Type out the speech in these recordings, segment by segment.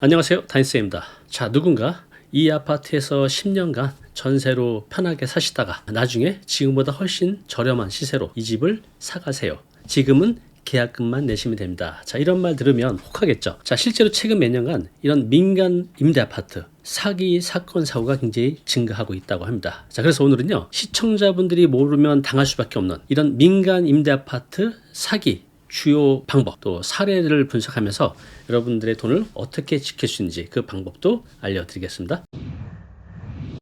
안녕하세요, 다인쌤입니다. 자, 누군가 이 아파트에서 10년간 전세로 편하게 사시다가 나중에 지금보다 훨씬 저렴한 시세로 이 집을 사가세요. 지금은 계약금만 내시면 됩니다. 자, 이런 말 들으면 혹하겠죠. 자, 실제로 최근 몇 년간 이런 민간 임대 아파트 사기 사건 사고가 굉장히 증가하고 있다고 합니다. 자, 그래서 오늘은요, 시청자분들이 모르면 당할 수밖에 없는 이런 민간 임대 아파트 사기 주요 방법, 또 사례를 분석하면서 여러분들의 돈을 어떻게 지킬 수 있는지 그 방법도 알려드리겠습니다.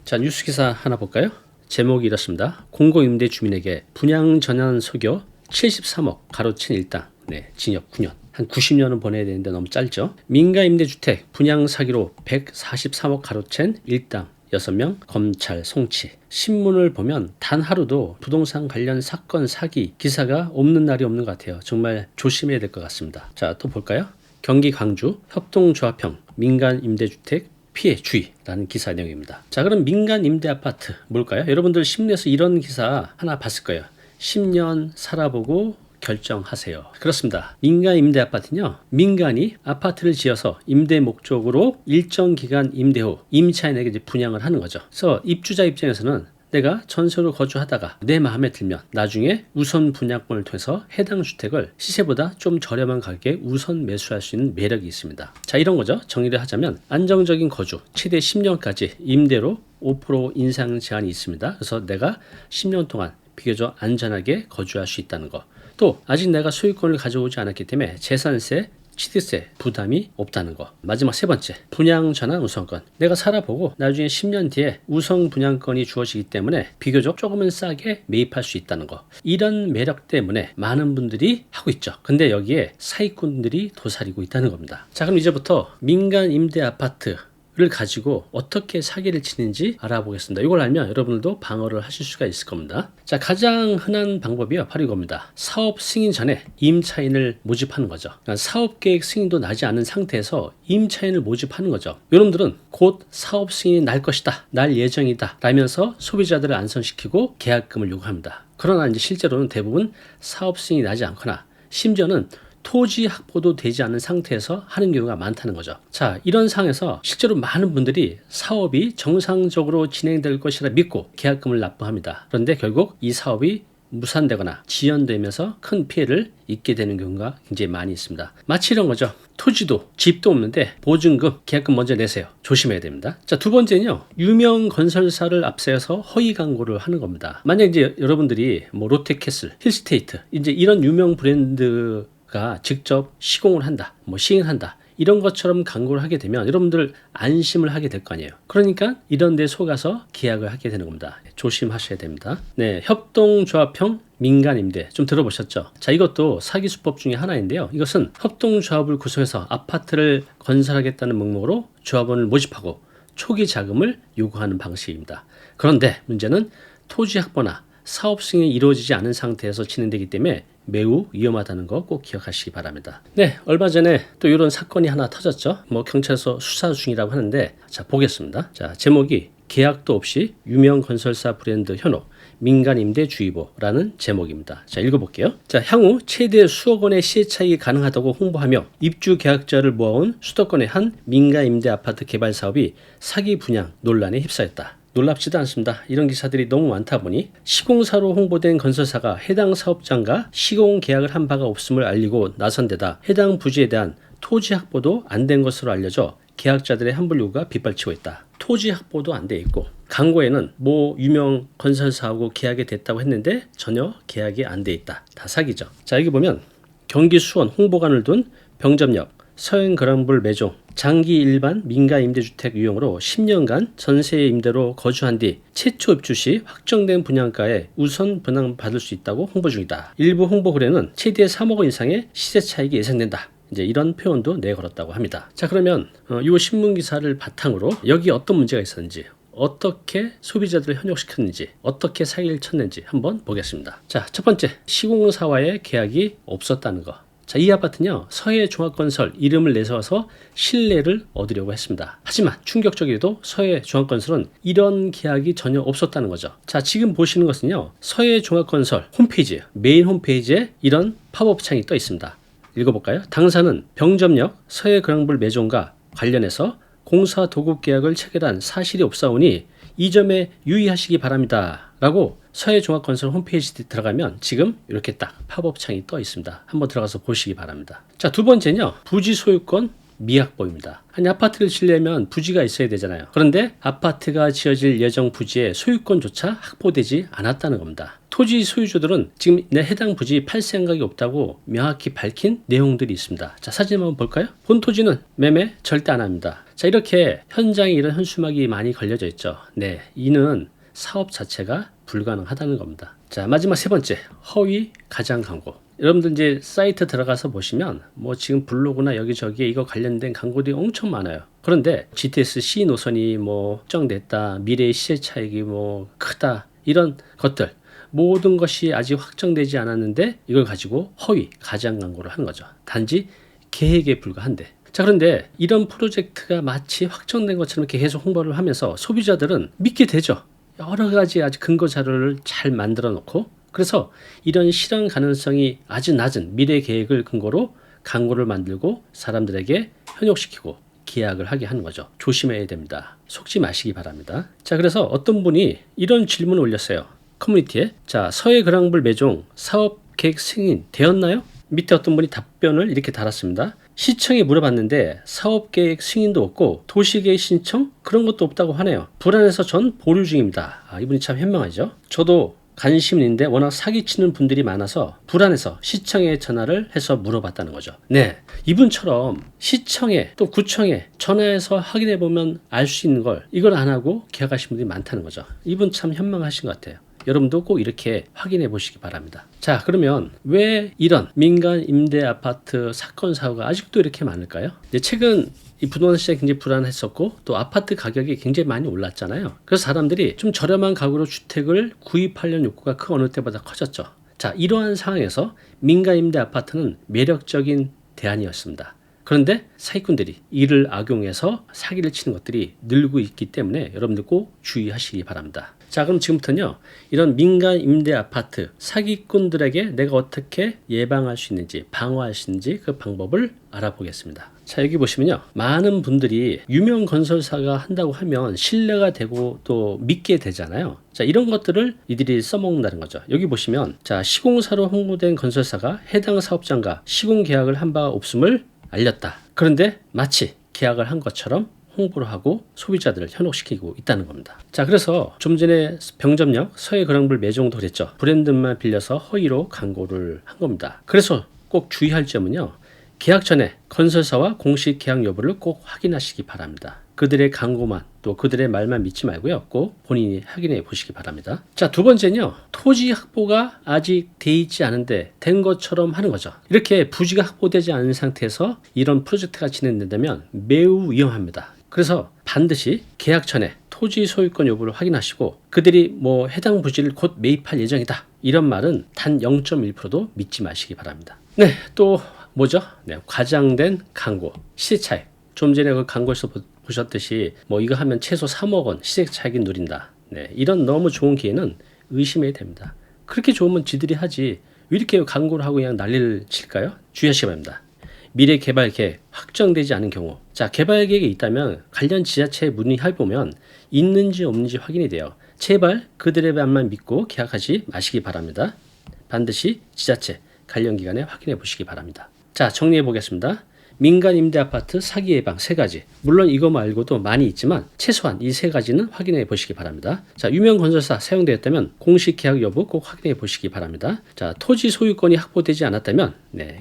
자, 뉴스 기사 하나 볼까요? 제목이 이렇습니다. 공공임대 주민에게 분양 전환 속여 73억 가로챈 일당, 징역 9년. 한 90년은 보내야 되는데 너무 짧죠. 민간임대주택 분양 사기로 143억 가로챈 일당 6명 검찰 송치. 신문을 보면 단 하루도 부동산 관련 사건 사기 기사가 없는 날이 없는 것 같아요. 정말 조심해야 될 것 같습니다. 자, 또 볼까요? 경기 광주 협동조합형 민간임대주택 피해 주의라는 기사 내용입니다. 자, 그럼 민간 임대 아파트 뭘까요? 여러분들 신문에서 이런 기사 하나 봤을 거예요. 10년 살아보고 결정하세요. 그렇습니다. 민간 임대 아파트는요, 민간이 아파트를 지어서 임대 목적으로 일정 기간 임대 후 임차인에게 이제 분양을 하는 거죠. 그래서 입주자 입장에서는 내가 전세로 거주하다가 내 마음에 들면 나중에 우선 분양권을 통해서 해당 주택을 시세보다 좀 저렴한 가격에 우선 매수할 수 있는 매력이 있습니다. 자, 이런 거죠. 정리를 하자면 안정적인 거주, 최대 10년까지 임대로 5% 인상 제한이 있습니다. 그래서 내가 10년 동안 비교적 안전하게 거주할 수 있다는 거. 또 아직 내가 소유권을 가져오지 않았기 때문에 재산세, 취득세 부담이 없다는 거. 마지막 세 번째, 분양 전환 우선권. 내가 살아보고 나중에 10년 뒤에 우선 분양권이 주어지기 때문에 비교적 조금은 싸게 매입할 수 있다는 거. 이런 매력 때문에 많은 분들이 하고 있죠. 근데 여기에 사기꾼들이 도사리고 있다는 겁니다. 자, 그럼 이제부터 민간 임대 아파트 를 가지고 어떻게 사기를 치는지 알아보겠습니다. 이걸 알면 여러분들도 방어를 하실 수가 있을 겁니다. 자, 가장 흔한 방법이요, 바로 이겁니다. 사업 승인 전에 임차인을 모집하는 거죠. 그러니까 사업 계획 승인도 나지 않은 상태에서 임차인을 모집하는 거죠. 여러분들은 곧 사업 승인이 날 것이다, 날 예정이다 라면서 소비자들을 안선시키고 계약금을 요구합니다. 그러나 이제 실제로는 대부분 사업 승인이 나지 않거나 심지어는 토지 확보도 되지 않은 상태에서 하는 경우가 많다는 거죠. 자, 이런 상황에서 실제로 많은 분들이 사업이 정상적으로 진행될 것이라 믿고 계약금을 납부합니다. 그런데 결국 이 사업이 무산되거나 지연되면서 큰 피해를 입게 되는 경우가 굉장히 많이 있습니다. 마치 이런 거죠. 토지도 집도 없는데 보증금, 계약금 먼저 내세요. 조심해야 됩니다. 자, 두 번째는요, 유명 건설사를 앞세워서 허위 광고를 하는 겁니다. 만약 이제 여러분들이 뭐 롯데캐슬, 힐스테이트, 이제 이런 유명 브랜드가 직접 시공을 한다, 뭐 시행을 한다, 이런 것처럼 광고를 하게 되면 여러분들 안심을 하게 될 거 아니에요. 그러니까 이런 데 속아서 계약을 하게 되는 겁니다. 조심하셔야 됩니다. 네, 협동조합형 민간임대 좀 들어보셨죠? 자, 이것도 사기 수법 중에 하나인데요. 이것은 협동조합을 구성해서 아파트를 건설하겠다는 명목으로 조합원을 모집하고 초기 자금을 요구하는 방식입니다. 그런데 문제는 토지 확보나 사업 승인이 이루어지지 않은 상태에서 진행되기 때문에 매우 위험하다는 거 꼭 기억하시기 바랍니다. 네, 얼마 전에 또 이런 사건이 하나 터졌죠. 뭐 경찰서 수사 중이라고 하는데, 자, 보겠습니다. 자, 제목이 계약도 없이 유명 건설사 브랜드 현혹 민간임대주의보라는 제목입니다. 자, 읽어볼게요. 자, 향후 최대 수억 원의 시세 차익이 가능하다고 홍보하며 입주 계약자를 모아온 수도권의 한 민간임대 아파트 개발 사업이 사기 분양 논란에 휩싸였다. 놀랍지도 않습니다. 이런 기사들이 너무 많다 보니 시공사로 홍보된 건설사가 해당 사업장과 시공 계약을 한 바가 없음을 알리고 나선 데다 해당 부지에 대한 토지 확보도 안 된 것으로 알려져 계약자들의 환불 요구가 빗발치고 있다. 토지 확보도 안 돼 있고 광고에는 뭐 유명 건설사하고 계약이 됐다고 했는데 전혀 계약이 안 돼 있다. 다 사기죠. 자, 여기 보면 경기 수원 홍보관을 둔 병점역 서행그랑불 매종 장기 일반 민간 임대주택 유형으로 10년간 전세 임대로 거주한 뒤 최초 입주 시 확정된 분양가에 우선 분양받을 수 있다고 홍보 중이다. 일부 홍보글에는 최대 3억 원 이상의 시세 차익이 예상된다. 이제 이런 표현도 내걸었다고 합니다. 자, 그러면 이 신문 기사를 바탕으로 여기 어떤 문제가 있었는지, 어떻게 소비자들을 현혹시켰는지, 어떻게 사기를 쳤는지 한번 보겠습니다. 자, 첫 번째, 시공사와의 계약이 없었다는 거. 자, 이 아파트는요, 서해종합건설 이름을 내세워서 신뢰를 얻으려고 했습니다. 하지만 충격적이게도 서해종합건설은 이런 계약이 전혀 없었다는 거죠. 자, 지금 보시는 것은요, 서해종합건설 홈페이지, 메인 홈페이지에 이런 팝업 창이 떠 있습니다. 읽어볼까요? 당사는 병점역 서해그랑불 매종과 관련해서 공사 도급 계약을 체결한 사실이 없사오니 이 점에 유의하시기 바랍니다. 라고 서해종합건설 홈페이지에 들어가면 지금 이렇게 딱 팝업 창이 떠 있습니다. 한번 들어가서 보시기 바랍니다. 자, 두 번째는요. 부지 소유권 미확보입니다. 아니, 아파트를 지으려면 부지가 있어야 되잖아요. 그런데 아파트가 지어질 예정 부지의 소유권조차 확보되지 않았다는 겁니다. 토지 소유주들은 지금 내 해당 부지 팔 생각이 없다고 명확히 밝힌 내용들이 있습니다. 자, 사진 한번 볼까요? 본 토지는 매매 절대 안 합니다. 자, 이렇게 현장에 이런 현수막이 많이 걸려져 있죠. 네, 이는 사업 자체가 불가능하다는 겁니다. 자, 마지막 세 번째, 허위 가장 광고. 여러분들 이제 사이트 들어가서 보시면 뭐 지금 블로그나 여기저기에 이거 관련된 광고들이 엄청 많아요. 그런데 GTS-C 노선이 뭐 확정됐다, 미래의 시세 차익이 뭐 크다, 이런 것들 모든 것이 아직 확정되지 않았는데 이걸 가지고 허위 가장 광고를 하는 거죠. 단지 계획에 불과한데. 자, 그런데 이런 프로젝트가 마치 확정된 것처럼 계속 홍보를 하면서 소비자들은 믿게 되죠. 여러 가지 아주 근거 자료를 잘 만들어 놓고, 그래서 이런 실현 가능성이 아주 낮은 미래 계획을 근거로 광고를 만들고 사람들에게 현혹시키고 계약을 하게 하는 거죠. 조심해야 됩니다. 속지 마시기 바랍니다. 자, 그래서 어떤 분이 이런 질문을 올렸어요. 커뮤니티에. 자, 서해그랑불 매종 사업 계획 승인 되었나요? 밑에 어떤 분이 답변을 이렇게 달았습니다. 시청에 물어봤는데 사업계획 승인도 없고 도시계획 신청 그런 것도 없다고 하네요. 불안해서 전 보류 중입니다. 이분이 참 현명하죠. 저도 관심은 있는데 워낙 사기치는 분들이 많아서 불안해서 시청에 전화를 해서 물어봤다는 거죠. 네, 이분처럼 시청에 또 구청에 전화해서 확인해 보면 알 수 있는 걸 이걸 안 하고 계약하신 분들이 많다는 거죠. 이분 참 현명하신 것 같아요. 여러분도 꼭 이렇게 확인해 보시기 바랍니다. 자, 그러면 왜 이런 민간 임대 아파트 사건 사고가 아직도 이렇게 많을까요? 최근 이 부동산 시장이 굉장히 불안했었고 또 아파트 가격이 굉장히 많이 올랐잖아요. 그래서 사람들이 좀 저렴한 가구로 주택을 구입하려는 욕구가 그 어느 때보다 커졌죠. 자, 이러한 상황에서 민간 임대 아파트는 매력적인 대안이었습니다. 그런데 사기꾼들이 이를 악용해서 사기를 치는 것들이 늘고 있기 때문에 여러분들 꼭 주의하시기 바랍니다. 자, 그럼 지금부터는요, 이런 민간 임대 아파트 사기꾼들에게 내가 어떻게 예방할 수 있는지, 방어할 수 있는지 그 방법을 알아보겠습니다. 자, 여기 보시면요, 많은 분들이 유명 건설사가 한다고 하면 신뢰가 되고 또 믿게 되잖아요. 자, 이런 것들을 이들이 써먹는다는 거죠. 여기 보시면, 자, 시공사로 홍보된 건설사가 해당 사업장과 시공 계약을 한 바가 없음을 알렸다. 그런데 마치 계약을 한 것처럼 홍보를 하고 소비자들을 현혹시키고 있다는 겁니다. 자, 그래서 좀 전에 병점역 서해그랑불 매종도 그랬죠. 브랜드만 빌려서 허위로 광고를 한 겁니다. 그래서 꼭 주의할 점은요, 계약 전에 건설사와 공식 계약 여부를 꼭 확인하시기 바랍니다. 그들의 광고만 또 그들의 말만 믿지 말고요, 꼭 본인이 확인해 보시기 바랍니다. 자, 두 번째는요, 토지 확보가 아직 돼 있지 않은데 된 것처럼 하는 거죠. 이렇게 부지가 확보되지 않은 상태에서 이런 프로젝트가 진행된다면 매우 위험합니다. 그래서 반드시 계약 전에 토지 소유권 여부를 확인하시고 그들이 뭐 해당 부지를 곧 매입할 예정이다, 이런 말은 단 0.1%도 믿지 마시기 바랍니다. 네, 또 뭐죠? 네, 과장된 광고, 시세 차익. 좀 전에 그 광고에서 보셨듯이 뭐 이거 하면 최소 3억 원 시세 차익이 누린다. 네, 이런 너무 좋은 기회는 의심해야 됩니다. 그렇게 좋으면 지들이 하지 왜 이렇게 광고를 하고 그냥 난리를 칠까요? 주의하시기 바랍니다. 미래 개발 계획 확정되지 않은 경우, 자, 개발 계획이 있다면 관련 지자체에 문의해 보면 있는지 없는지 확인이 돼요. 제발 그들의 말만 믿고 계약하지 마시기 바랍니다. 반드시 지자체 관련 기관에 확인해 보시기 바랍니다. 자, 정리해 보겠습니다. 민간 임대 아파트 사기 예방 3가지. 물론 이거 말고도 많이 있지만 최소한 이 3가지는 확인해 보시기 바랍니다. 자, 유명 건설사 사용되었다면 공식 계약 여부 꼭 확인해 보시기 바랍니다. 자, 토지 소유권이 확보되지 않았다면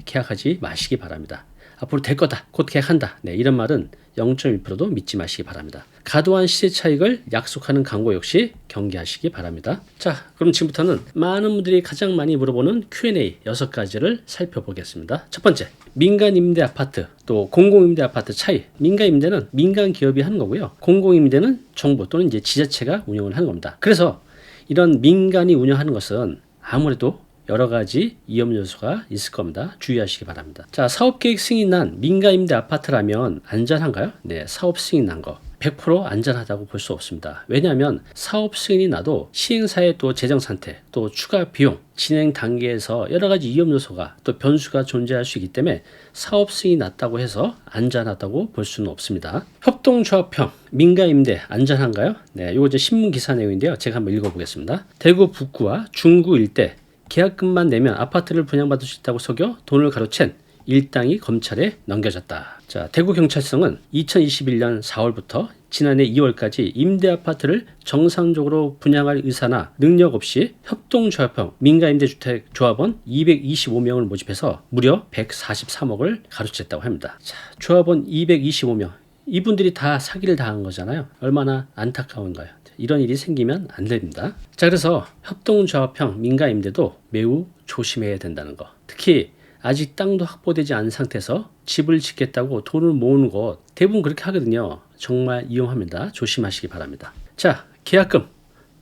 계약하지 마시기 바랍니다. 앞으로 될 거다, 곧 계약한다, 이런 말은 0.1%도 믿지 마시기 바랍니다. 과도한 시세 차익을 약속하는 광고 역시 경계하시기 바랍니다. 자, 그럼 지금부터는 많은 분들이 가장 많이 물어보는 Q&A 6가지를 살펴보겠습니다. 첫 번째, 민간 임대 아파트 또 공공 임대 아파트 차이. 민간 임대는 민간 기업이 하는 거고요, 공공 임대는 정부 또는 이제 지자체가 운영을 하는 겁니다. 그래서 이런 민간이 운영하는 것은 아무래도 여러 가지 위험 요소가 있을 겁니다. 주의하시기 바랍니다. 자, 사업계획 승인 난 민가임대 아파트라면 안전한가요? 네, 사업 승인 난 거 100% 안전하다고 볼 수 없습니다. 왜냐하면 사업 승인이 나도 시행사의 또 재정 상태, 또 추가 비용, 진행 단계에서 여러 가지 위험 요소가 또 변수가 존재할 수 있기 때문에 사업 승인이 났다고 해서 안전하다고 볼 수는 없습니다. 협동조합형 민가임대 안전한가요? 네, 이거 이제 신문 기사 내용인데요. 제가 한번 읽어보겠습니다. 대구 북구와 중구 일대 계약금만 내면 아파트를 분양받을 수 있다고 속여 돈을 가로챈 일당이 검찰에 넘겨졌다. 자, 대구경찰청은 2021년 4월부터 지난해 2월까지 임대아파트를 정상적으로 분양할 의사나 능력 없이 협동조합형 민가임대주택 조합원 225명을 모집해서 무려 143억을 가로챘다고 합니다. 자, 조합원 225명. 이분들이 다 사기를 당한 거잖아요. 얼마나 안타까운가요? 이런 일이 생기면 안 됩니다. 자, 그래서 협동조합형 민가임대도 매우 조심해야 된다는 거. 특히 아직 땅도 확보되지 않은 상태에서 집을 짓겠다고 돈을 모으는 곳 대부분 그렇게 하거든요. 정말 위험합니다. 조심하시기 바랍니다. 자, 계약금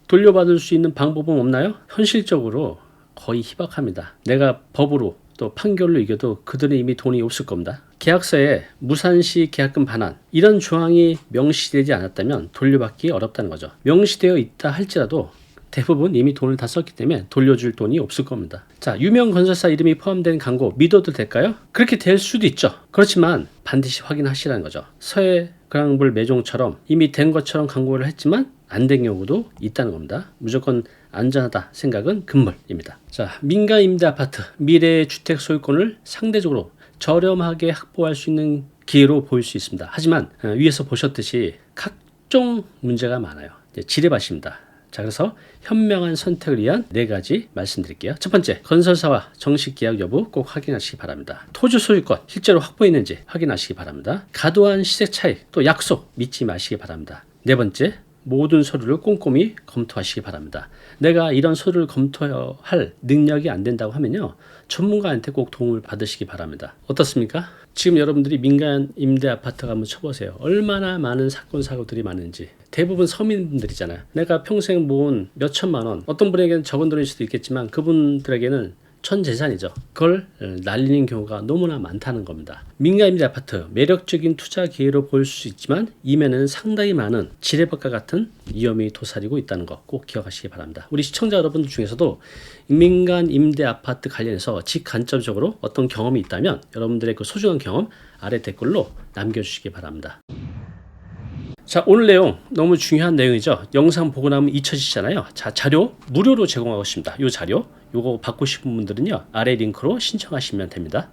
돌려받을 수 있는 방법은 없나요? 현실적으로 거의 희박합니다. 내가 법으로 또 판결로 이겨도 그들은 이미 돈이 없을 겁니다. 계약서에 무산시 계약금 반환 이런 조항이 명시되지 않았다면 돌려받기 어렵다는 거죠. 명시되어 있다 할지라도 대부분 이미 돈을 다 썼기 때문에 돌려줄 돈이 없을 겁니다. 자, 유명 건설사 이름이 포함된 광고 믿어도 될까요? 그렇게 될 수도 있죠. 그렇지만 반드시 확인하시라는 거죠. 서해그랑불 매종처럼 이미 된 것처럼 광고를 했지만 안 된 경우도 있다는 겁니다. 무조건 안전하다 생각은 금물입니다. 자, 민가임대 아파트 미래의 주택 소유권을 상대적으로 저렴하게 확보할 수 있는 기회로 보일 수 있습니다. 하지만 위에서 보셨듯이 각종 문제가 많아요. 지뢰밭입니다. 자, 그래서 현명한 선택을 위한 4가지 말씀드릴게요. 첫 번째, 건설사와 정식 계약 여부 꼭 확인하시기 바랍니다. 토지 소유권 실제로 확보했는지 확인하시기 바랍니다. 과도한 시세 차익, 또 약속 믿지 마시기 바랍니다. 네 번째, 모든 서류를 꼼꼼히 검토하시기 바랍니다. 내가 이런 서류를 검토할 능력이 안 된다고 하면요, 전문가한테 꼭 도움을 받으시기 바랍니다. 어떻습니까? 지금 여러분들이 민간 임대 아파트 한번 쳐보세요. 얼마나 많은 사건 사고들이 많은지. 대부분 서민분들이잖아요. 내가 평생 모은 몇 천만 원, 어떤 분에게는 적은 돈일 수도 있겠지만 그분들에게는 전 재산이죠. 그걸 날리는 경우가 너무나 많다는 겁니다. 민간임대 아파트 매력적인 투자 기회로 보일 수 있지만 이면에는 상당히 많은 지뢰밭과 같은 위험이 도사리고 있다는 거 꼭 기억하시기 바랍니다. 우리 시청자 여러분들 중에서도 민간임대 아파트 관련해서 직간접적으로 어떤 경험이 있다면 여러분들의 그 소중한 경험 아래 댓글로 남겨주시기 바랍니다. 자, 오늘 내용 너무 중요한 내용이죠. 영상 보고 나면 잊혀지잖아요. 자, 자료 무료로 제공하고 있습니다. 이 자료 요거 받고 싶은 분들은요, 아래 링크로 신청하시면 됩니다.